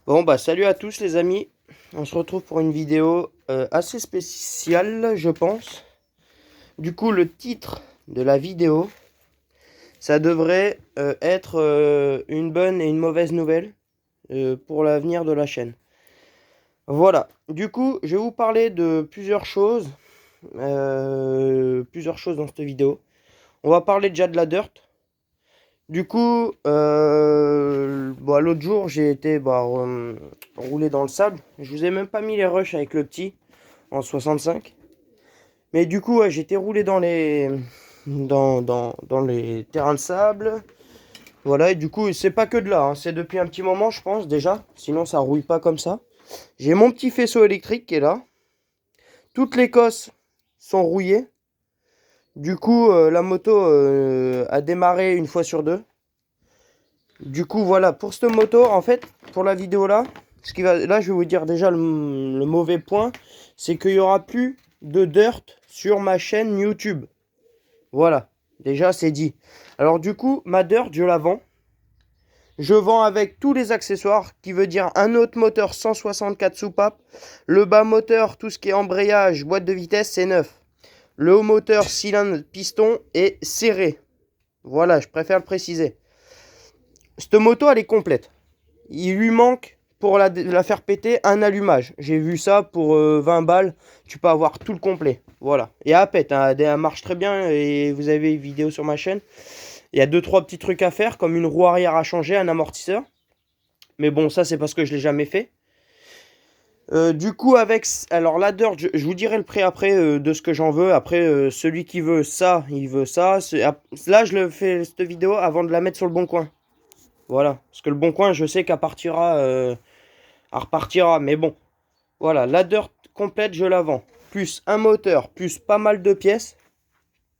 Bon bah salut à tous les amis, on se retrouve pour une vidéo assez spéciale je pense. Du coup le titre de la vidéo, ça devrait être une bonne et une mauvaise nouvelle pour l'avenir de la chaîne. Voilà, du coup je vais vous parler de plusieurs choses dans cette vidéo. On va parler déjà de la dirt. Du coup, l'autre jour, j'ai été rouler dans le sable. Je vous ai même pas mis les rushs avec le petit en 65. Mais du coup, ouais, j'étais roulé dans les terrains de sable. Voilà, et du coup, c'est pas que de là, hein. C'est depuis un petit moment, je pense, déjà. Sinon, ça rouille pas comme ça. J'ai mon petit faisceau électrique qui est là. Toutes les cosses sont rouillées. Du coup, la moto a démarré une fois sur deux. Du coup, voilà, pour cette moto, en fait, pour la vidéo là, là, je vais vous dire déjà le mauvais point, c'est qu'il n'y aura plus de dirt sur ma chaîne YouTube. Voilà, déjà, c'est dit. Alors, du coup, ma dirt, je la vends. Je vends avec tous les accessoires, qui veut dire un autre moteur 164 soupapes. Le bas moteur, tout ce qui est embrayage, boîte de vitesse, c'est neuf. Le haut moteur, cylindre, piston est serré. Voilà, je préfère le préciser. Cette moto, elle est complète. Il lui manque, pour la faire péter, un allumage. J'ai vu ça pour 20 balles. Tu peux avoir tout le complet. Voilà. Et elle pète, hein, elle marche très bien. Et vous avez une vidéo sur ma chaîne. Il y a 2-3 petits trucs à faire, comme une roue arrière à changer, un amortisseur. Mais bon, ça, c'est parce que je ne l'ai jamais fait. Du coup, alors la dirt, je vous dirai le prix après de ce que j'en veux. Après, celui qui veut ça, il veut ça. Là, je le fais cette vidéo avant de la mettre sur le bon coin. Voilà. Parce que le bon coin, je sais qu'elle partira. Elle repartira. Mais bon, voilà, la dirt complète, je la vends. Plus un moteur, plus pas mal de pièces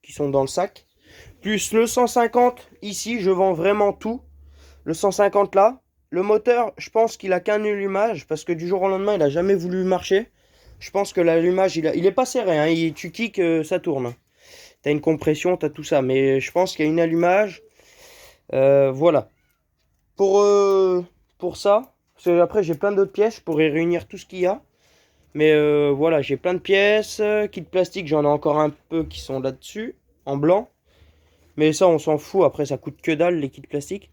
qui sont dans le sac. Plus le 150, ici, je vends vraiment tout. Le 150 là. Le moteur, je pense qu'il a qu'un allumage parce que du jour au lendemain, il a jamais voulu marcher. Je pense que l'allumage, il est pas serré, hein. Tu kicks, ça tourne. T'as une compression, t'as tout ça. Mais je pense qu'il y a une allumage. Voilà. Pour, euh, pour ça, parce que après j'ai plein d'autres pièces, je pourrais réunir tout ce qu'il y a. Mais voilà, j'ai plein de pièces. Kit plastique, j'en ai encore un peu qui sont là-dessus, en blanc. Mais ça, on s'en fout. Après, ça coûte que dalle, les kits plastiques.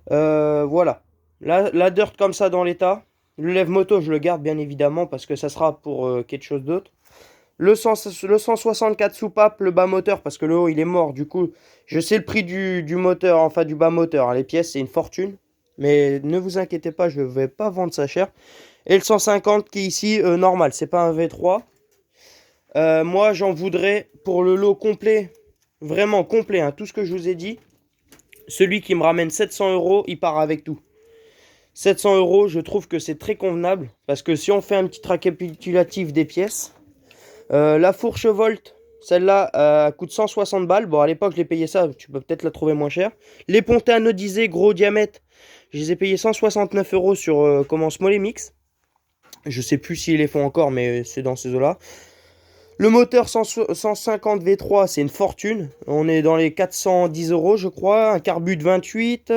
Voilà. La dirt comme ça dans l'état. Le lève-moto, je le garde bien évidemment parce que ça sera pour quelque chose d'autre. Le 164 soupape, le bas moteur, parce que le haut il est mort. Du coup, je sais le prix du moteur, enfin du bas moteur. Les pièces, c'est une fortune. Mais ne vous inquiétez pas, je ne vais pas vendre ça cher. Et le 150 qui est ici, normal, c'est pas un V3. Moi, j'en voudrais pour le lot complet, vraiment complet, hein, tout ce que je vous ai dit. Celui qui me ramène 700 euros, il part avec tout. 700 euros, je trouve que c'est très convenable. Parce que si on fait un petit récapitulatif des pièces, la fourche Volt, celle-là, coûte 160 balles. Bon, à l'époque, je l'ai payé ça, tu peux peut-être la trouver moins cher. Les pontées anodisées, gros diamètre, je les ai payés 169 euros sur Small Mix. Je sais plus s'ils les font encore, mais c'est dans ces eaux-là. Le moteur 150 V3, c'est une fortune. On est dans les 410 euros, je crois. Un carbu de 28.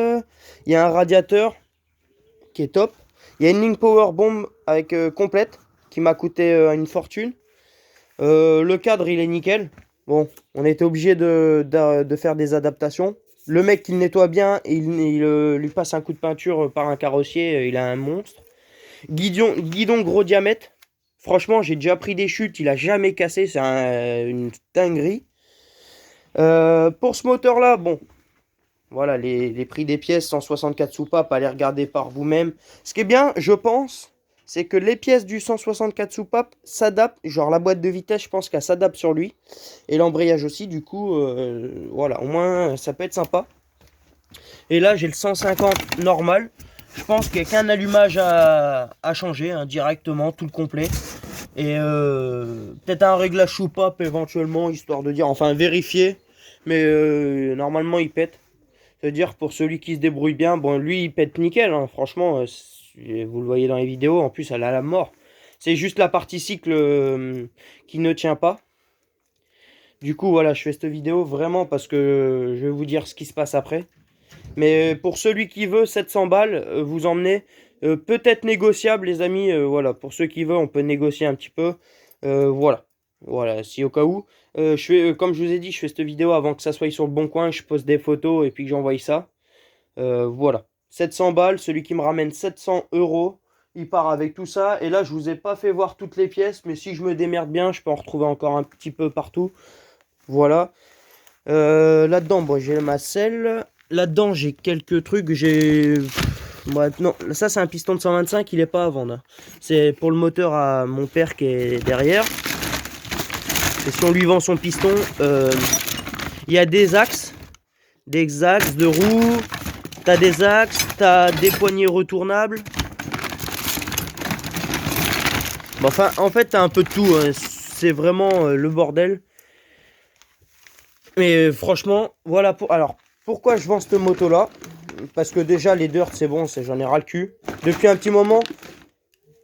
Il y a un radiateur qui est top. Il y a une ligne power bomb avec complète qui m'a coûté une fortune. Le cadre, il est nickel. Bon, on était obligé de faire des adaptations. Le mec qui le nettoie bien, il lui passe un coup de peinture par un carrossier. Il a un monstre. Guidon gros diamètre. Franchement, j'ai déjà pris des chutes. Il a jamais cassé. C'est une dinguerie. Pour ce moteur-là, bon, voilà, les prix des pièces, 164 soupapes, allez regarder par vous-même. Ce qui est bien, je pense, c'est que les pièces du 164 soupapes s'adaptent. Genre la boîte de vitesse, je pense qu'elle s'adapte sur lui. Et l'embrayage aussi, du coup, voilà, au moins ça peut être sympa. Et là, j'ai le 150 normal. Je pense qu'il n'y a qu'un allumage à changer, hein, directement, tout le complet. Et peut-être un réglage soupape éventuellement, histoire de dire, enfin vérifier. Mais normalement, il pète. C'est-à-dire pour celui qui se débrouille bien, bon lui il pète nickel, hein, franchement, vous le voyez dans les vidéos, en plus elle a la mort. C'est juste la partie cycle qui ne tient pas. Du coup voilà, je fais cette vidéo vraiment parce que je vais vous dire ce qui se passe après. Mais pour celui qui veut 700 balles, vous emmenez Peut-être négociable, les amis. Voilà, pour ceux qui veulent, on peut négocier un petit peu. Voilà. Voilà, si au cas où. Comme je vous ai dit, je fais cette vidéo avant que ça soit sur le bon coin. Je poste des photos et puis que j'envoie ça. Voilà. 700 balles, celui qui me ramène 700 euros. Il part avec tout ça. Et là, je vous ai pas fait voir toutes les pièces. Mais si je me démerde bien, je peux en retrouver encore un petit peu partout. Voilà. Là-dedans, bon, j'ai ma selle. Là-dedans, j'ai quelques trucs. Moi, non, ça, c'est un piston de 125. Il est pas à vendre. C'est pour le moteur à mon père qui est derrière. Et si on lui vend son piston, il y a des axes de roues. T'as des axes, t'as des poignées retournables. Bon, enfin, en fait, t'as un peu de tout. Hein. C'est vraiment le bordel. Mais franchement, voilà. Alors, pourquoi je vends cette moto-là? Parce que déjà, les dirt, c'est bon, j'en ai ras le cul. Depuis un petit moment,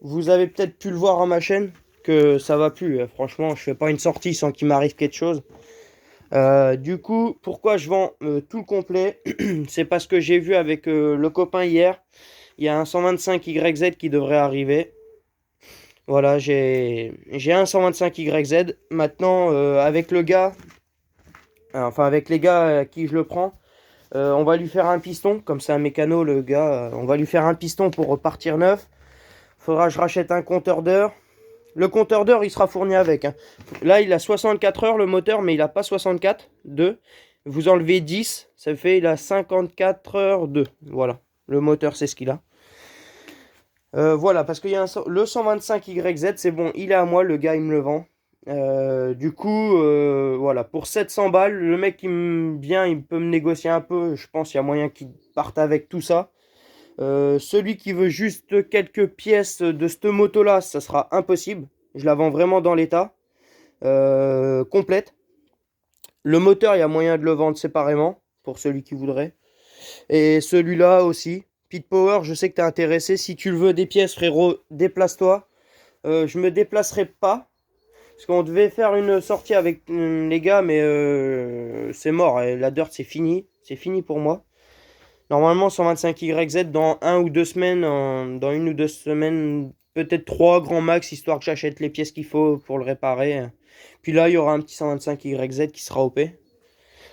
vous avez peut-être pu le voir à ma chaîne, que ça va plus. Franchement, je fais pas une sortie sans qu'il m'arrive quelque chose. Du coup, pourquoi je vends tout le complet? C'est parce que j'ai vu avec le copain hier, il y a un 125 YZ qui devrait arriver. Voilà, j'ai un 125 YZ. Maintenant, avec le gars, enfin avec les gars à qui je le prends, on va lui faire un piston. Comme c'est un mécano, le gars, on va lui faire un piston pour repartir neuf. Faudra que je rachète un compteur d'heures. Le compteur d'heures, il sera fourni avec. Hein. Là, il a 64 heures le moteur, mais il n'a pas 64, 2. Vous enlevez 10, ça fait il a 54 heures 2. Voilà, le moteur, c'est ce qu'il a. Voilà, parce qu'il y a le 125 YZ, c'est bon, il est à moi, le gars, il me le vend. Du coup, voilà, pour 700 balles, le mec, il peut me négocier un peu. Je pense qu'il y a moyen qu'il parte avec tout ça. Celui qui veut juste quelques pièces de cette moto là, ça sera impossible. Je la vends vraiment dans l'état, complète. Le moteur, il y a moyen de le vendre séparément pour celui qui voudrait. Et celui-là aussi. Pit Power, je sais que tu es intéressé. Si tu le veux des pièces, frérot, déplace-toi. Je me déplacerai pas. Parce qu'on devait faire une sortie avec les gars, mais c'est mort. La dirt, c'est fini. C'est fini pour moi. Normalement, 125 YZ dans 1 ou 2 semaines, dans 1 ou 2 semaines, peut-être 3 grand max, histoire que j'achète les pièces qu'il faut pour le réparer. Puis là, il y aura un petit 125 YZ qui sera OP.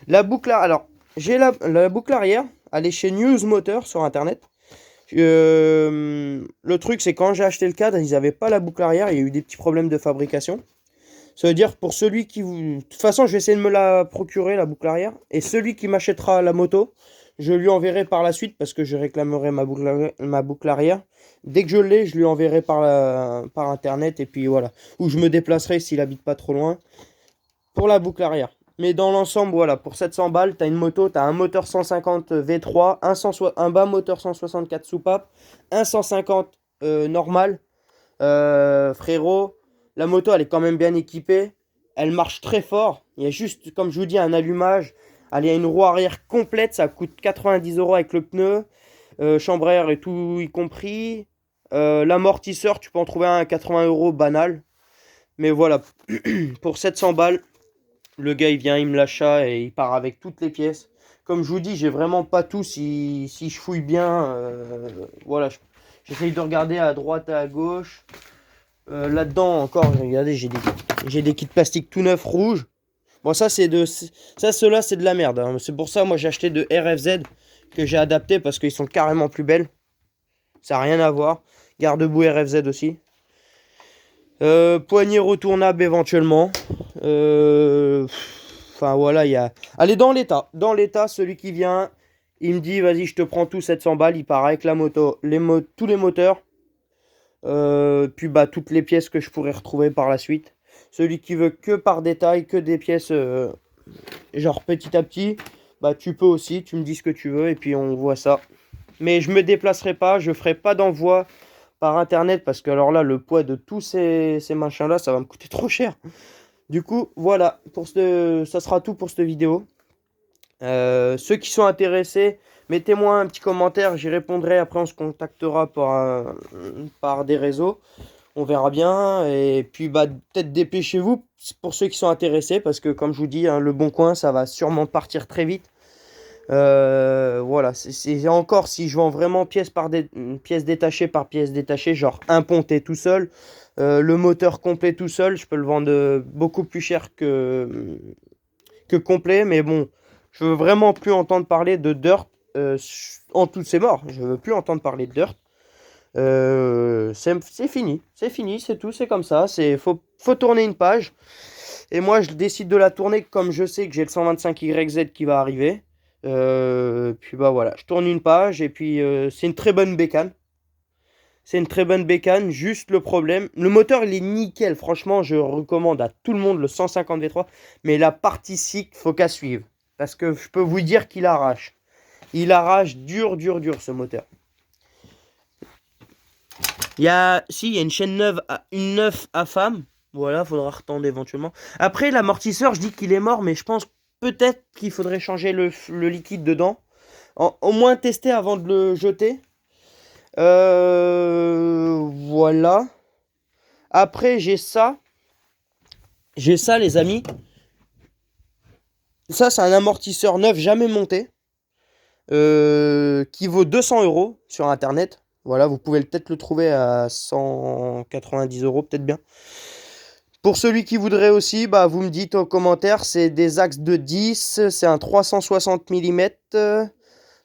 La boucle, alors, j'ai la boucle arrière, elle est chez News Motor sur internet. Le truc, c'est quand j'ai acheté le cadre, ils n'avaient pas la boucle arrière, il y a eu des petits problèmes de fabrication. Ça veut dire pour celui qui vous... De toute façon, je vais essayer de me la procurer, la boucle arrière. Et celui qui m'achètera la moto, je lui enverrai par la suite parce que je réclamerai ma boucle arrière. Dès que je l'ai, je lui enverrai par internet et puis voilà. Ou je me déplacerai s'il habite pas trop loin pour la boucle arrière. Mais dans l'ensemble, voilà, pour 700 balles, tu as une moto, tu as un moteur 150 V3, un bas moteur 164 soupape, un 150 normal. Frérot, la moto, elle est quand même bien équipée. Elle marche très fort. Il y a juste, comme je vous dis, un allumage. Elle a une roue arrière complète. Ça coûte 90 € avec le pneu. Chambre à air et tout y compris. L'amortisseur, tu peux en trouver un à 80 € banal. Mais voilà, pour 700 balles, le gars, il vient, il me l'achat et il part avec toutes les pièces. Comme je vous dis, j'ai vraiment pas tout. Si je fouille bien, voilà, j'essaye de regarder à droite et à gauche. Là-dedans encore, regardez, j'ai des kits plastiques tout neufs rouges. Bon, ceux-là, c'est de la merde. Hein. C'est pour ça, moi, j'ai acheté de RFZ que j'ai adapté parce qu'ils sont carrément plus belles. Ça n'a rien à voir. Garde-boue RFZ aussi. Poignée retournable éventuellement. Enfin, voilà, il y a... Allez, dans l'état. Dans l'état, celui qui vient, il me dit, vas-y, je te prends tout 700 balles. Il part avec la moto, tous les moteurs. Puis bah toutes les pièces que je pourrais retrouver par la suite. Celui qui veut que par détail, que des pièces genre petit à petit, bah tu peux aussi, tu me dis ce que tu veux et puis on voit ça. Mais je me déplacerai pas, je ferai pas d'envoi par internet parce que alors là le poids de tous ces machins là ça va me coûter trop cher. Du coup voilà, ça sera tout pour cette vidéo. Ceux qui sont intéressés, mettez-moi un petit commentaire, j'y répondrai. Après, on se contactera par des réseaux. On verra bien. Et puis, bah, peut-être dépêchez-vous pour ceux qui sont intéressés. Parce que, comme je vous dis, hein, le bon coin, ça va sûrement partir très vite. Voilà, c'est encore si je vends vraiment pièce détachée par pièce détachée, genre un pontet tout seul, le moteur complet tout seul, je peux le vendre beaucoup plus cher que complet. Mais bon, je veux vraiment plus entendre parler de Dirt. En tout, c'est mort. Je veux plus entendre parler de Dirt. C'est fini, c'est tout, c'est comme ça. Faut tourner une page. Et moi, je décide de la tourner comme je sais que j'ai le 125YZ qui va arriver. Puis bah voilà, je tourne une page et puis c'est une très bonne bécane. C'est une très bonne bécane, juste le problème. Le moteur, il est nickel. Franchement, je recommande à tout le monde le 150 V3. Mais la partie cycle, faut qu'à suivre. Parce que je peux vous dire qu'il arrache. Il arrache dur, dur, dur ce moteur. Il y a une chaîne neuve, une neuve à femme. Voilà, faudra retendre éventuellement. Après, l'amortisseur, je dis qu'il est mort, mais je pense peut-être qu'il faudrait changer le liquide dedans. Au moins tester avant de le jeter. Voilà. Après, j'ai ça. J'ai ça, les amis. Ça, c'est un amortisseur neuf jamais monté. Qui vaut 200 € sur internet. Voilà, vous pouvez peut-être le trouver à 190 € peut-être bien. Pour celui qui voudrait aussi, bah, vous me dites en commentaire, c'est des axes de 10, c'est un 360 mm,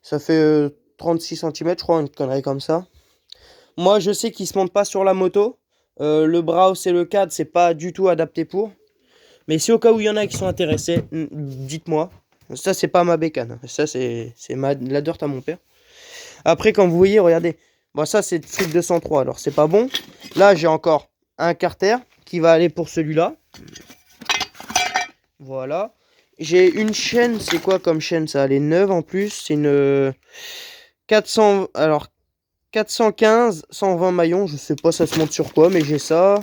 ça fait 36 cm, je crois, une connerie comme ça. Moi, je sais qu'il ne se monte pas sur la moto. Le Browse et le cadre, c'est pas du tout adapté pour. Mais si au cas où il y en a qui sont intéressés, dites-moi. Ça, c'est pas ma bécane. Ça, c'est la dirt à mon père. Après, comme vous voyez, regardez. Bon, ça, c'est Street 203. Alors, c'est pas bon. Là, j'ai encore un carter qui va aller pour celui-là. Voilà. J'ai une chaîne. C'est quoi comme chaîne, ça? Elle est neuve en plus. C'est une 400. Alors, 415, 120 maillons. Je sais pas, ça se monte sur quoi, mais j'ai ça.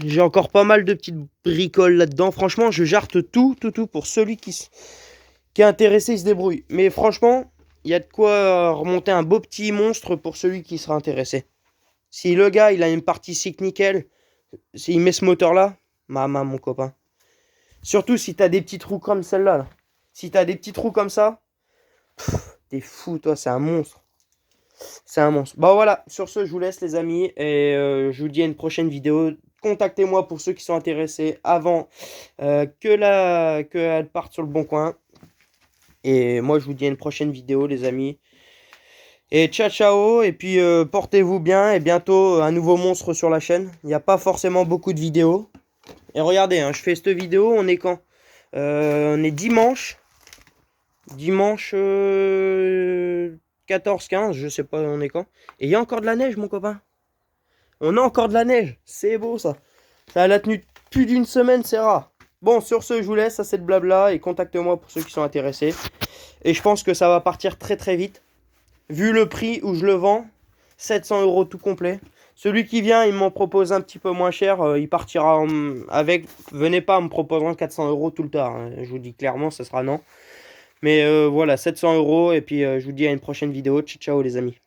J'ai encore pas mal de petites bricoles là-dedans. Franchement, je jarte tout pour celui qui est intéressé, il se débrouille. Mais franchement, il y a de quoi remonter un beau petit monstre pour celui qui sera intéressé. Si le gars, il a une partie cycle nickel, s'il met ce moteur-là, maman, mon copain. Surtout si t'as des petits trous comme celle-là. Là. Si t'as des petits trous comme ça, t'es fou, toi, c'est un monstre. C'est un monstre. Bon, voilà, sur ce, je vous laisse, les amis, et je vous dis à une prochaine vidéo. Contactez-moi pour ceux qui sont intéressés avant qu'elle parte sur le bon coin. Et moi, je vous dis à une prochaine vidéo, les amis. Et ciao, ciao. Et puis, portez-vous bien. Et bientôt, un nouveau monstre sur la chaîne. Il n'y a pas forcément beaucoup de vidéos. Et regardez, hein, je fais cette vidéo. On est quand on est dimanche. Dimanche 14-15. Je sais pas, on est quand. Et il y a encore de la neige, mon copain. On a encore de la neige. C'est beau, ça. Ça a la tenue plus d'une semaine, c'est rare. Bon, sur ce, je vous laisse. Ça, c'est le blabla. Et contactez-moi pour ceux qui sont intéressés. Et je pense que ça va partir très très vite. Vu le prix où je le vends, 700 € tout complet. Celui qui vient, il m'en propose un petit peu moins cher. Il partira avec. Venez pas en me proposant 400 € tout le temps. Hein. Je vous dis clairement, ce sera non. Mais voilà, 700 €. Et puis je vous dis à une prochaine vidéo. Ciao, ciao les amis.